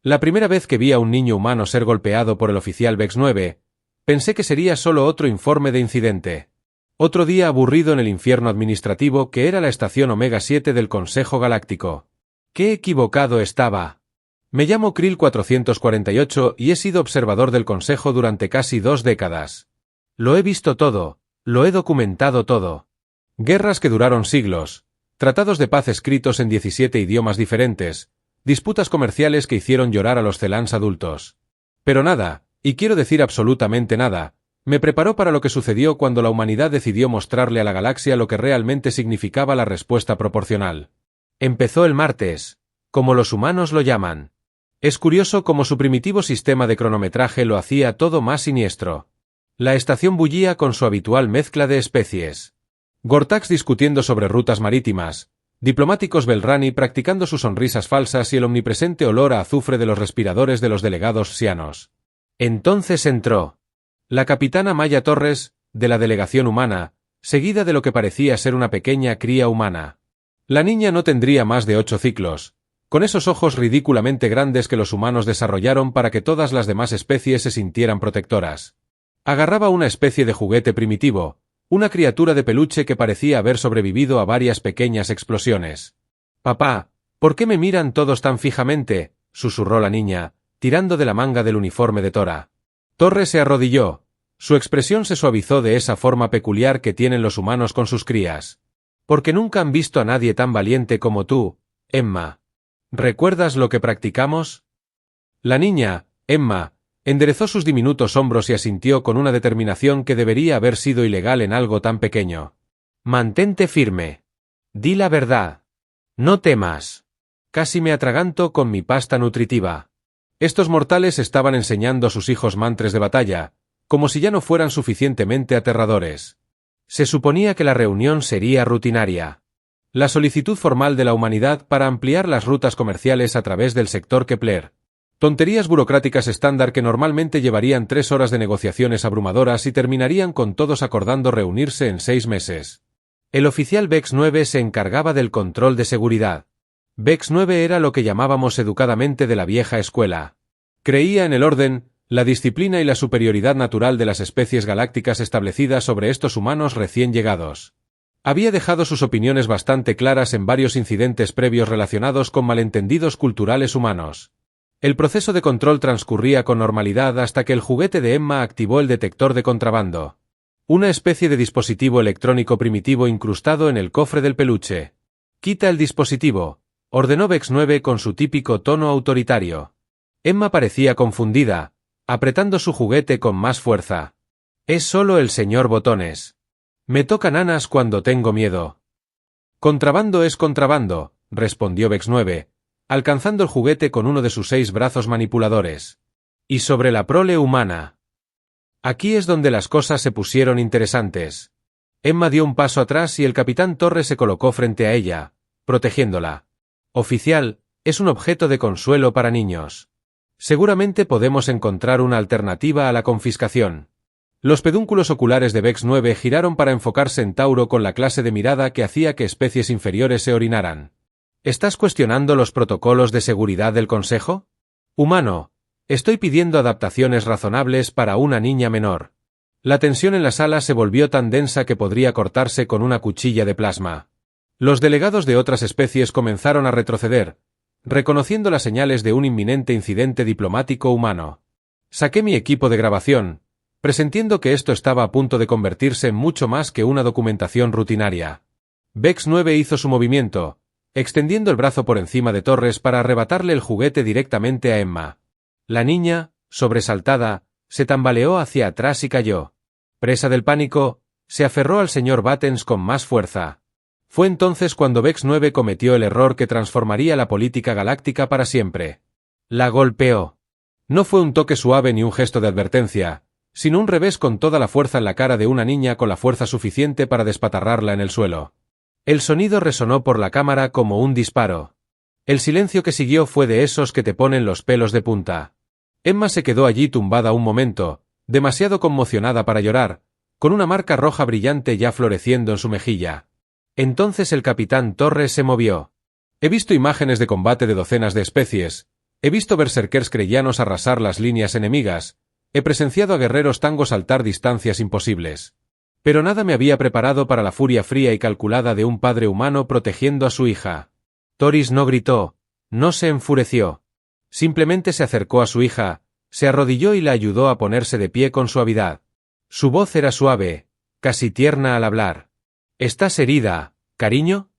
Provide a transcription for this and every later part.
La primera vez que vi a un niño humano ser golpeado por el oficial Vex 9, pensé que sería solo otro informe de incidente. Otro día aburrido en el infierno administrativo que era la estación Omega 7 del Consejo Galáctico. ¡Qué equivocado estaba! Me llamo Krill 448 y he sido observador del Consejo durante casi 2 décadas. Lo he visto todo, lo he documentado todo. Guerras que duraron siglos, tratados de paz escritos en 17 idiomas diferentes, disputas comerciales que hicieron llorar a los Celans adultos. Pero nada, y quiero decir absolutamente nada, me preparó para lo que sucedió cuando la humanidad decidió mostrarle a la galaxia lo que realmente significaba la respuesta proporcional. Empezó el martes, como los humanos lo llaman. Es curioso cómo su primitivo sistema de cronometraje lo hacía todo más siniestro. La estación bullía con su habitual mezcla de especies. Gortax discutiendo sobre rutas marítimas, diplomáticos Belrani practicando sus sonrisas falsas y el omnipresente olor a azufre de los respiradores de los delegados psianos. Entonces entró la capitana Maya Torres, de la delegación humana, seguida de lo que parecía ser una pequeña cría humana. La niña no tendría más de 8 ciclos, con esos ojos ridículamente grandes que los humanos desarrollaron para que todas las demás especies se sintieran protectoras. Agarraba una especie de juguete primitivo, una criatura de peluche que parecía haber sobrevivido a varias pequeñas explosiones. «Papá, ¿por qué me miran todos tan fijamente?», susurró la niña, tirando de la manga del uniforme de Tora. Torres se arrodilló. Su expresión se suavizó de esa forma peculiar que tienen los humanos con sus crías. «Porque nunca han visto a nadie tan valiente como tú, Emma. ¿Recuerdas lo que practicamos?». La niña, Emma, enderezó sus diminutos hombros y asintió con una determinación que debería haber sido ilegal en algo tan pequeño. «Mantente firme. Di la verdad. No temas. Casi me atraganto con mi pasta nutritiva». Estos mortales estaban enseñando a sus hijos mantres de batalla, como si ya no fueran suficientemente aterradores. Se suponía que la reunión sería rutinaria. La solicitud formal de la humanidad para ampliar las rutas comerciales a través del sector Kepler. Tonterías burocráticas estándar que normalmente llevarían 3 horas de negociaciones abrumadoras y terminarían con todos acordando reunirse en 6 meses. El oficial Vex 9 se encargaba del control de seguridad. Vex 9 era lo que llamábamos educadamente de la vieja escuela. Creía en el orden, la disciplina y la superioridad natural de las especies galácticas establecidas sobre estos humanos recién llegados. Había dejado sus opiniones bastante claras en varios incidentes previos relacionados con malentendidos culturales humanos. El proceso de control transcurría con normalidad hasta que el juguete de Emma activó el detector de contrabando. Una especie de dispositivo electrónico primitivo incrustado en el cofre del peluche. «Quita el dispositivo», ordenó Vex 9 con su típico tono autoritario. Emma parecía confundida, apretando su juguete con más fuerza. «Es solo el señor Botones. Me tocan anas cuando tengo miedo». «Contrabando es contrabando», respondió Vex 9, alcanzando el juguete con uno de sus 6 brazos manipuladores. «Y sobre la prole humana». Aquí es donde las cosas se pusieron interesantes. Emma dio un paso atrás y el capitán Torres se colocó frente a ella, protegiéndola. «Oficial, es un objeto de consuelo para niños. Seguramente podemos encontrar una alternativa a la confiscación». Los pedúnculos oculares de Vex 9 giraron para enfocarse en Tauro con la clase de mirada que hacía que especies inferiores se orinaran. «¿Estás cuestionando los protocolos de seguridad del Consejo? Humano, estoy pidiendo adaptaciones razonables para una niña menor». La tensión en la sala se volvió tan densa que podría cortarse con una cuchilla de plasma. Los delegados de otras especies comenzaron a retroceder, reconociendo las señales de un inminente incidente diplomático humano. Saqué mi equipo de grabación, presintiendo que esto estaba a punto de convertirse en mucho más que una documentación rutinaria. Vex 9 hizo su movimiento, extendiendo el brazo por encima de Torres para arrebatarle el juguete directamente a Emma. La niña, sobresaltada, se tambaleó hacia atrás y cayó. Presa del pánico, se aferró al señor Battens con más fuerza. Fue entonces cuando Vex 9 cometió el error que transformaría la política galáctica para siempre. La golpeó. No fue un toque suave ni un gesto de advertencia, sino un revés con toda la fuerza en la cara de una niña con la fuerza suficiente para despatarrarla en el suelo. El sonido resonó por la cámara como un disparo. El silencio que siguió fue de esos que te ponen los pelos de punta. Emma se quedó allí tumbada un momento, demasiado conmocionada para llorar, con una marca roja brillante ya floreciendo en su mejilla. Entonces el capitán Torres se movió. He visto imágenes de combate de docenas de especies, He visto berserkers kreyanos arrasar las líneas enemigas, he presenciado a guerreros Tango saltar distancias imposibles. Pero nada me había preparado para la furia fría y calculada de un padre humano protegiendo a su hija. Thoris no gritó, no se enfureció. Simplemente se acercó a su hija, se arrodilló y la ayudó a ponerse de pie con suavidad. Su voz era suave, casi tierna al hablar. ¿Estás herida, cariño?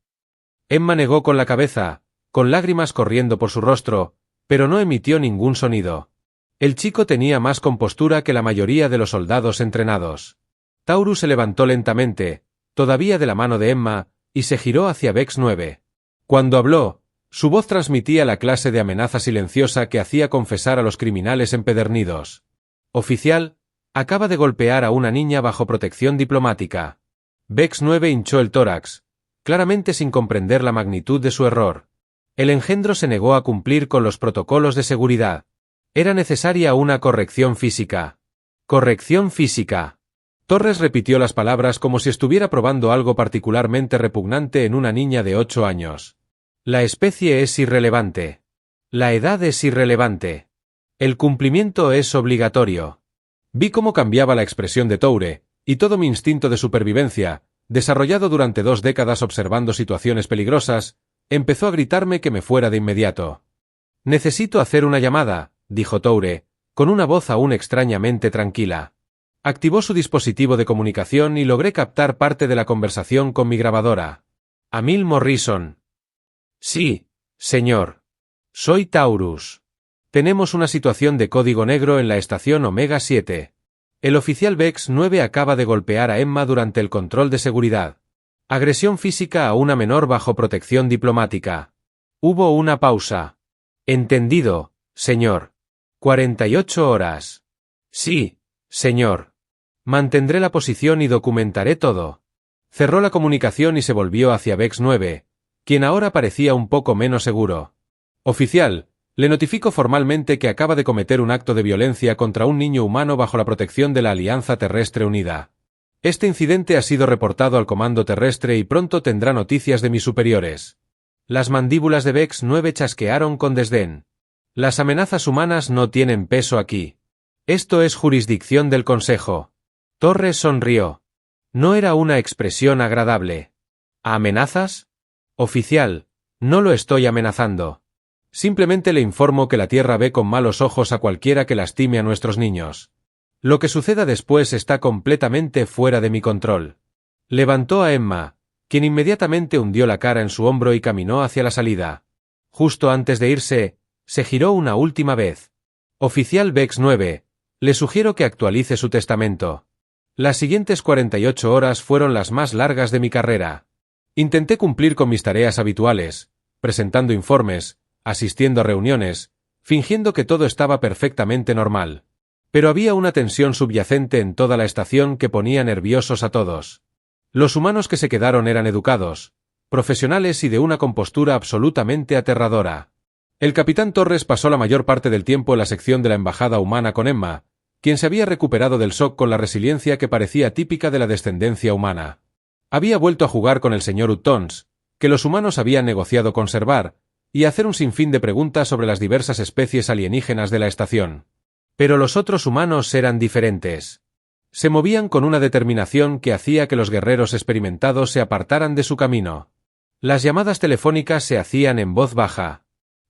Emma negó con la cabeza, con lágrimas corriendo por su rostro, pero no emitió ningún sonido. El chico tenía más compostura que la mayoría de los soldados entrenados. Taurus se levantó lentamente, todavía de la mano de Emma, y se giró hacia Vex 9. Cuando habló, su voz transmitía la clase de amenaza silenciosa que hacía confesar a los criminales empedernidos. Oficial, acaba de golpear a una niña bajo protección diplomática. Vex 9 hinchó el tórax, claramente sin comprender la magnitud de su error. El engendro se negó a cumplir con los protocolos de seguridad. Era necesaria una corrección física. Corrección física. Torres repitió las palabras como si estuviera probando algo particularmente repugnante en una niña de 8 años. La especie es irrelevante. La edad es irrelevante. El cumplimiento es obligatorio. Vi cómo cambiaba la expresión de Toure, y todo mi instinto de supervivencia, desarrollado durante 2 décadas observando situaciones peligrosas, empezó a gritarme que me fuera de inmediato. Necesito hacer una llamada, dijo Toure, con una voz aún extrañamente tranquila. Activó su dispositivo de comunicación y logré captar parte de la conversación con mi grabadora. Emil Morrison. Sí, señor. Soy Taurus. Tenemos una situación de código negro en la estación Omega 7. El oficial Vex 9 acaba de golpear a Emma durante el control de seguridad. Agresión física a una menor bajo protección diplomática. Hubo una pausa. Entendido, señor. 48 horas. Sí, señor. Mantendré la posición y documentaré todo. Cerró la comunicación y se volvió hacia Vex 9, quien ahora parecía un poco menos seguro. Oficial, le notifico formalmente que acaba de cometer un acto de violencia contra un niño humano bajo la protección de la Alianza Terrestre Unida. Este incidente ha sido reportado al Comando Terrestre y pronto tendrá noticias de mis superiores. Las mandíbulas de Vex 9 chasquearon con desdén. Las amenazas humanas no tienen peso aquí. Esto es jurisdicción del Consejo. Torres sonrió. No era una expresión agradable. ¿Amenazas? Oficial, no lo estoy amenazando. Simplemente le informo que la Tierra ve con malos ojos a cualquiera que lastime a nuestros niños. Lo que suceda después está completamente fuera de mi control. Levantó a Emma, quien inmediatamente hundió la cara en su hombro y caminó hacia la salida. Justo antes de irse, se giró una última vez. Oficial Vex 9, le sugiero que actualice su testamento. Las siguientes 48 horas fueron las más largas de mi carrera. Intenté cumplir con mis tareas habituales, presentando informes, asistiendo a reuniones, fingiendo que todo estaba perfectamente normal. Pero había una tensión subyacente en toda la estación que ponía nerviosos a todos. Los humanos que se quedaron eran educados, profesionales y de una compostura absolutamente aterradora. El capitán Torres pasó la mayor parte del tiempo en la sección de la embajada humana con Emma, quien se había recuperado del shock con la resiliencia que parecía típica de la descendencia humana. Había vuelto a jugar con el señor Uttons, que los humanos habían negociado conservar, y hacer un sinfín de preguntas sobre las diversas especies alienígenas de la estación. Pero los otros humanos eran diferentes. Se movían con una determinación que hacía que los guerreros experimentados se apartaran de su camino. Las llamadas telefónicas se hacían en voz baja.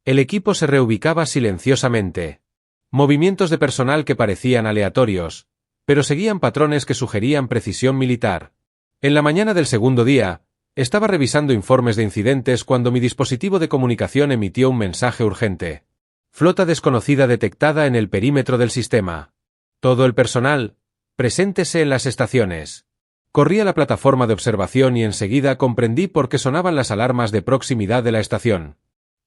El equipo se reubicaba silenciosamente. Movimientos de personal que parecían aleatorios, pero seguían patrones que sugerían precisión militar. En la mañana del segundo día, estaba revisando informes de incidentes cuando mi dispositivo de comunicación emitió un mensaje urgente. Flota desconocida detectada en el perímetro del sistema. Todo el personal, preséntese en las estaciones. Corrí a la plataforma de observación y enseguida comprendí por qué sonaban las alarmas de proximidad de la estación.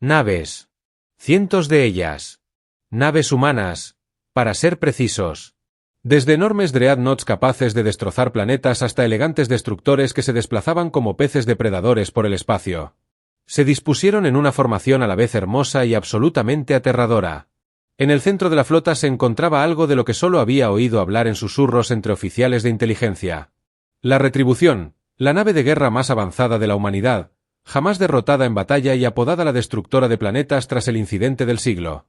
Naves. Cientos de ellas. Naves humanas, para ser precisos. Desde enormes dreadnoughts capaces de destrozar planetas hasta elegantes destructores que se desplazaban como peces depredadores por el espacio. Se dispusieron en una formación a la vez hermosa y absolutamente aterradora. En el centro de la flota se encontraba algo de lo que solo había oído hablar en susurros entre oficiales de inteligencia. La Retribución, la nave de guerra más avanzada de la humanidad, jamás derrotada en batalla y apodada la destructora de planetas tras el incidente del siglo.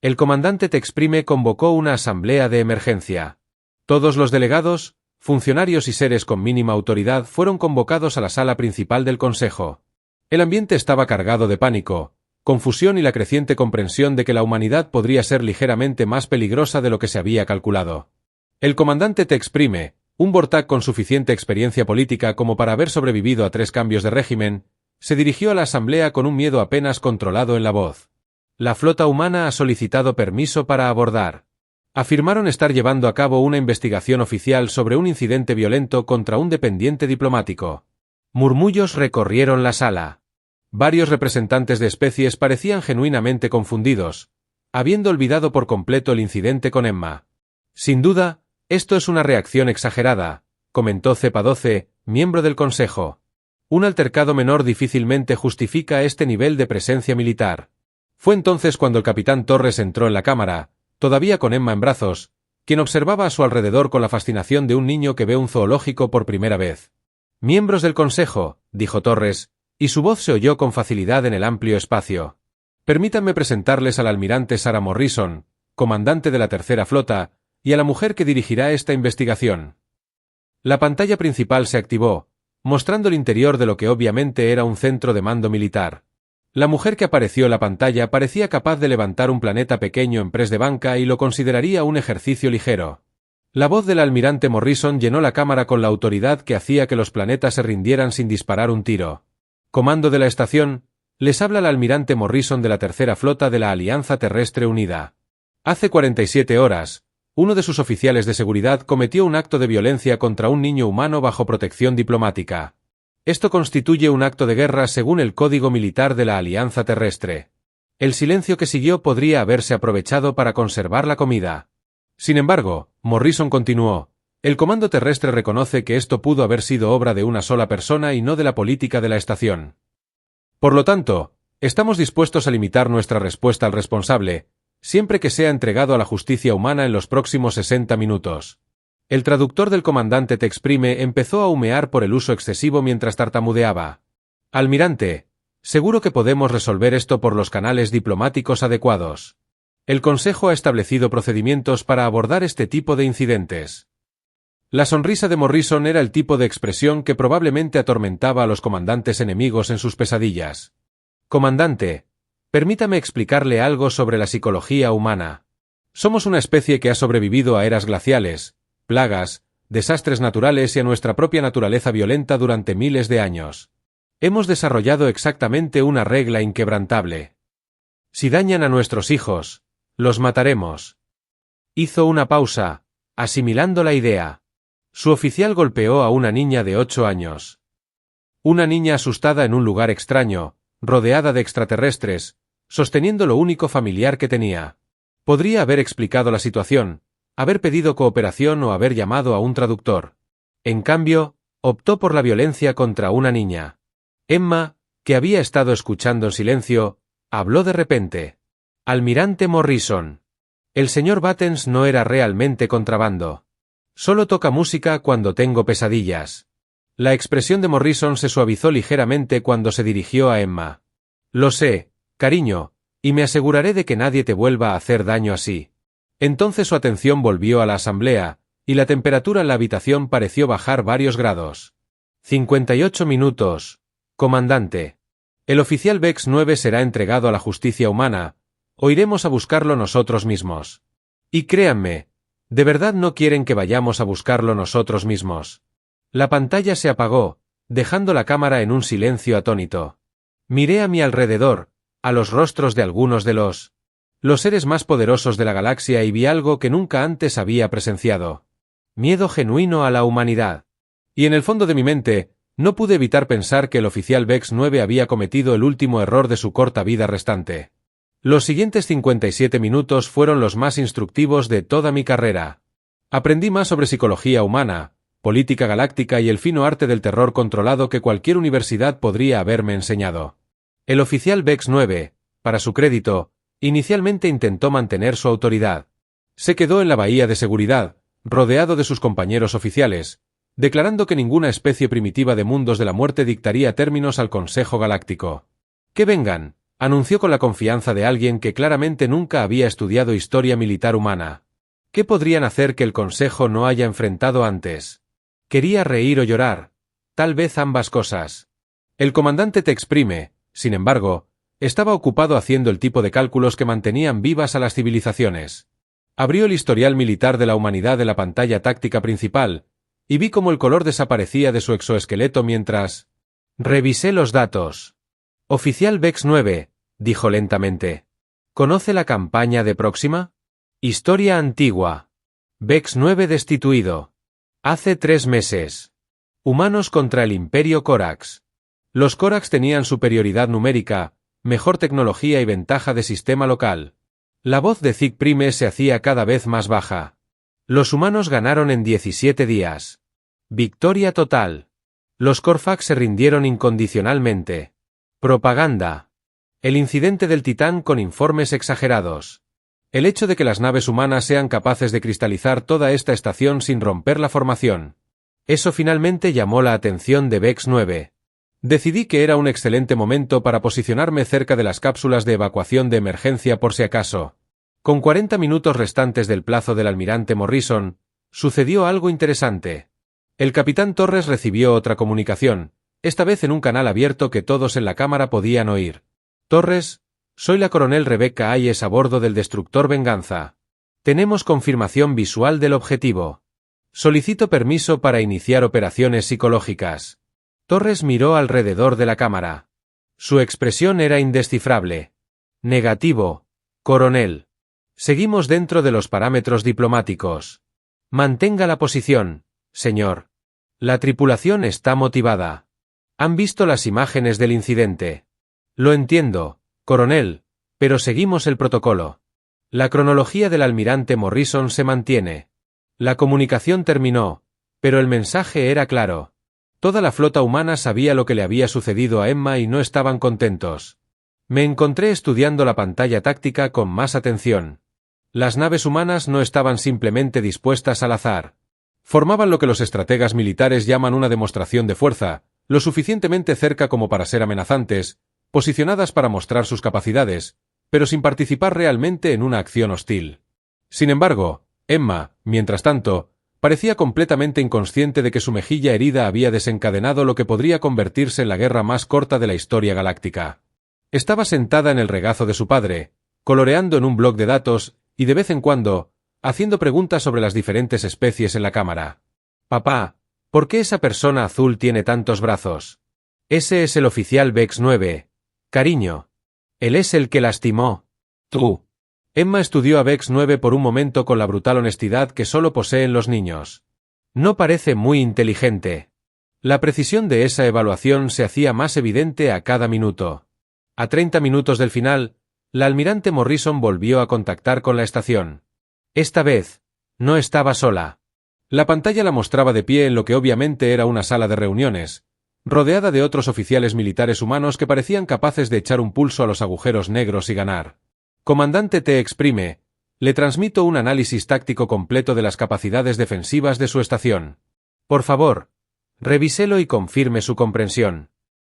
El comandante Tex Prime convocó una asamblea de emergencia. Todos los delegados, funcionarios y seres con mínima autoridad fueron convocados a la sala principal del Consejo. El ambiente estaba cargado de pánico, confusión y la creciente comprensión de que la humanidad podría ser ligeramente más peligrosa de lo que se había calculado. El comandante Tex Prime, un Vortak con suficiente experiencia política como para haber sobrevivido a 3 cambios de régimen, se dirigió a la asamblea con un miedo apenas controlado en la voz. La flota humana ha solicitado permiso para abordar. Afirmaron estar llevando a cabo una investigación oficial sobre un incidente violento contra un dependiente diplomático. Murmullos recorrieron la sala. Varios representantes de especies parecían genuinamente confundidos, habiendo olvidado por completo el incidente con Emma. Sin duda, esto es una reacción exagerada, comentó Cepa-12, miembro del Consejo. Un altercado menor difícilmente justifica este nivel de presencia militar. Fue entonces cuando el capitán Torres entró en la cámara, todavía con Emma en brazos, quien observaba a su alrededor con la fascinación de un niño que ve un zoológico por primera vez. «Miembros del Consejo», dijo Torres, y su voz se oyó con facilidad en el amplio espacio. «Permítanme presentarles al almirante Sarah Morrison, comandante de la Tercera Flota, y a la mujer que dirigirá esta investigación». La pantalla principal se activó, mostrando el interior de lo que obviamente era un centro de mando militar. La mujer que apareció en la pantalla parecía capaz de levantar un planeta pequeño en press de banca y lo consideraría un ejercicio ligero. La voz del almirante Morrison llenó la cámara con la autoridad que hacía que los planetas se rindieran sin disparar un tiro. «Comando de la estación, les habla el almirante Morrison de la Tercera Flota de la Alianza Terrestre Unida. Hace 47 horas, uno de sus oficiales de seguridad cometió un acto de violencia contra un niño humano bajo protección diplomática. Esto constituye un acto de guerra según el Código Militar de la Alianza Terrestre. El silencio que siguió podría haberse aprovechado para conservar la comida. Sin embargo, Morrison continuó, el Comando Terrestre reconoce que esto pudo haber sido obra de una sola persona y no de la política de la estación. Por lo tanto, estamos dispuestos a limitar nuestra respuesta al responsable, siempre que sea entregado a la justicia humana en los próximos 60 minutos. El traductor del comandante Tex Prime empezó a humear por el uso excesivo mientras tartamudeaba. «Almirante, seguro que podemos resolver esto por los canales diplomáticos adecuados. El Consejo ha establecido procedimientos para abordar este tipo de incidentes». La sonrisa de Morrison era el tipo de expresión que probablemente atormentaba a los comandantes enemigos en sus pesadillas. «Comandante, permítame explicarle algo sobre la psicología humana. Somos una especie que ha sobrevivido a eras glaciales, plagas, desastres naturales y a nuestra propia naturaleza violenta durante miles de años. Hemos desarrollado exactamente una regla inquebrantable. Si dañan a nuestros hijos, los mataremos». Hizo una pausa, asimilando la idea. Su oficial golpeó a una niña de 8 años. Una niña asustada en un lugar extraño, rodeada de extraterrestres, sosteniendo lo único familiar que tenía. Podría haber explicado la situación, haber pedido cooperación o haber llamado a un traductor. En cambio, optó por la violencia contra una niña. Emma, que había estado escuchando en silencio, habló de repente. «Almirante Morrison. El señor Battens no era realmente contrabando. Solo toca música cuando tengo pesadillas». La expresión de Morrison se suavizó ligeramente cuando se dirigió a Emma. «Lo sé, cariño, y me aseguraré de que nadie te vuelva a hacer daño así». Entonces su atención volvió a la asamblea, y la temperatura en la habitación pareció bajar varios grados. 58 minutos, comandante. El oficial Vex 9 será entregado a la justicia humana, o iremos a buscarlo nosotros mismos. Y créanme, de verdad no quieren que vayamos a buscarlo nosotros mismos. La pantalla se apagó, dejando la cámara en un silencio atónito. Miré a mi alrededor, a los rostros de algunos de los seres más poderosos de la galaxia y vi algo que nunca antes había presenciado. Miedo genuino a la humanidad. Y en el fondo de mi mente, no pude evitar pensar que el oficial Vex 9 había cometido el último error de su corta vida restante. Los siguientes 57 minutos fueron los más instructivos de toda mi carrera. Aprendí más sobre psicología humana, política galáctica y el fino arte del terror controlado que cualquier universidad podría haberme enseñado. El oficial Vex 9, para su crédito, inicialmente intentó mantener su autoridad. Se quedó en la bahía de seguridad, rodeado de sus compañeros oficiales, declarando que ninguna especie primitiva de mundos de la muerte dictaría términos al Consejo Galáctico. «Que vengan», anunció con la confianza de alguien que claramente nunca había estudiado historia militar humana. ¿Qué podrían hacer que el Consejo no haya enfrentado antes? ¿Quería reír o llorar? Tal vez ambas cosas. El comandante Te Exprime, sin embargo, estaba ocupado haciendo el tipo de cálculos que mantenían vivas a las civilizaciones. Abrió el historial militar de la humanidad de la pantalla táctica principal, y vi cómo el color desaparecía de su exoesqueleto mientras... Revisé los datos. Oficial Vex 9, dijo lentamente. ¿Conoce la campaña de Próxima? Historia antigua. Vex 9 destituido. Hace 3 meses. Humanos contra el Imperio Corax. Los Corax tenían superioridad numérica, mejor tecnología y ventaja de sistema local. La voz de Zig Prime se hacía cada vez más baja. Los humanos ganaron en 17 días. Victoria total. Los Corfax se rindieron incondicionalmente. Propaganda. El incidente del Titán con informes exagerados. El hecho de que las naves humanas sean capaces de cristalizar toda esta estación sin romper la formación. Eso finalmente llamó la atención de Vex 9. Decidí que era un excelente momento para posicionarme cerca de las cápsulas de evacuación de emergencia por si acaso. Con 40 minutos restantes del plazo del almirante Morrison, sucedió algo interesante. El capitán Torres recibió otra comunicación, esta vez en un canal abierto que todos en la cámara podían oír. Torres, soy la coronel Rebecca Hayes a bordo del destructor Venganza. Tenemos confirmación visual del objetivo. Solicito permiso para iniciar operaciones psicológicas. Torres miró alrededor de la cámara. Su expresión era indescifrable. Negativo, coronel. Seguimos dentro de los parámetros diplomáticos. Mantenga la posición, señor. La tripulación está motivada. Han visto las imágenes del incidente. Lo entiendo, coronel, pero seguimos el protocolo. La cronología del almirante Morrison se mantiene. La comunicación terminó, pero el mensaje era claro. Toda la flota humana sabía lo que le había sucedido a Emma y no estaban contentos. Me encontré estudiando la pantalla táctica con más atención. Las naves humanas no estaban simplemente dispuestas al azar. Formaban lo que los estrategas militares llaman una demostración de fuerza, lo suficientemente cerca como para ser amenazantes, posicionadas para mostrar sus capacidades, pero sin participar realmente en una acción hostil. Sin embargo, Emma, mientras tanto, parecía completamente inconsciente de que su mejilla herida había desencadenado lo que podría convertirse en la guerra más corta de la historia galáctica. Estaba sentada en el regazo de su padre, coloreando en un bloc de datos y de vez en cuando, haciendo preguntas sobre las diferentes especies en la cámara. Papá, ¿por qué esa persona azul tiene tantos brazos? Ese es el oficial Vex 9. Cariño. Él es el que lastimó. Tú. Emma estudió a Vex 9 por un momento con la brutal honestidad que solo poseen los niños. No parece muy inteligente. La precisión de esa evaluación se hacía más evidente a cada minuto. A 30 minutos del final, la almirante Morrison volvió a contactar con la estación. Esta vez, no estaba sola. La pantalla la mostraba de pie en lo que obviamente era una sala de reuniones, rodeada de otros oficiales militares humanos que parecían capaces de echar un pulso a los agujeros negros y ganar. Comandante Te Exprime, le transmito un análisis táctico completo de las capacidades defensivas de su estación. Por favor, revíselo y confirme su comprensión.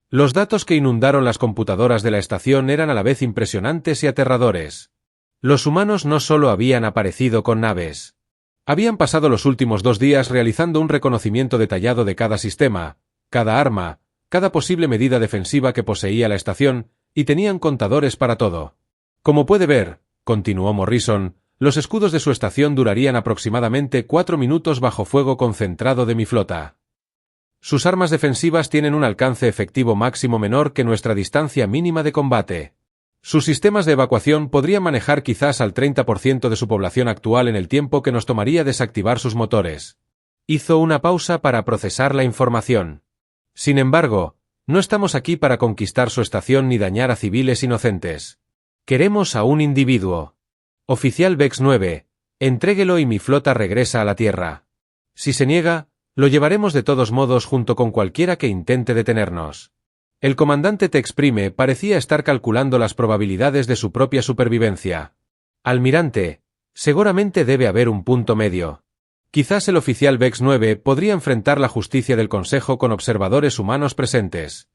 Los datos que inundaron las computadoras de la estación eran a la vez impresionantes y aterradores. Los humanos no solo habían aparecido con naves. Habían pasado los últimos 2 días realizando un reconocimiento detallado de cada sistema, cada arma, cada posible medida defensiva que poseía la estación, y tenían contadores para todo. Como puede ver, continuó Morrison, los escudos de su estación durarían aproximadamente 4 minutos bajo fuego concentrado de mi flota. Sus armas defensivas tienen un alcance efectivo máximo menor que nuestra distancia mínima de combate. Sus sistemas de evacuación podrían manejar quizás al 30% de su población actual en el tiempo que nos tomaría desactivar sus motores. Hizo una pausa para procesar la información. Sin embargo, no estamos aquí para conquistar su estación ni dañar a civiles inocentes. Queremos a un individuo. Oficial Vex 9, entréguelo y mi flota regresa a la Tierra. Si se niega, lo llevaremos de todos modos junto con cualquiera que intente detenernos. El comandante Te Exprime parecía estar calculando las probabilidades de su propia supervivencia. Almirante, seguramente debe haber un punto medio. Quizás el oficial Vex 9 podría enfrentar la justicia del Consejo con observadores humanos presentes.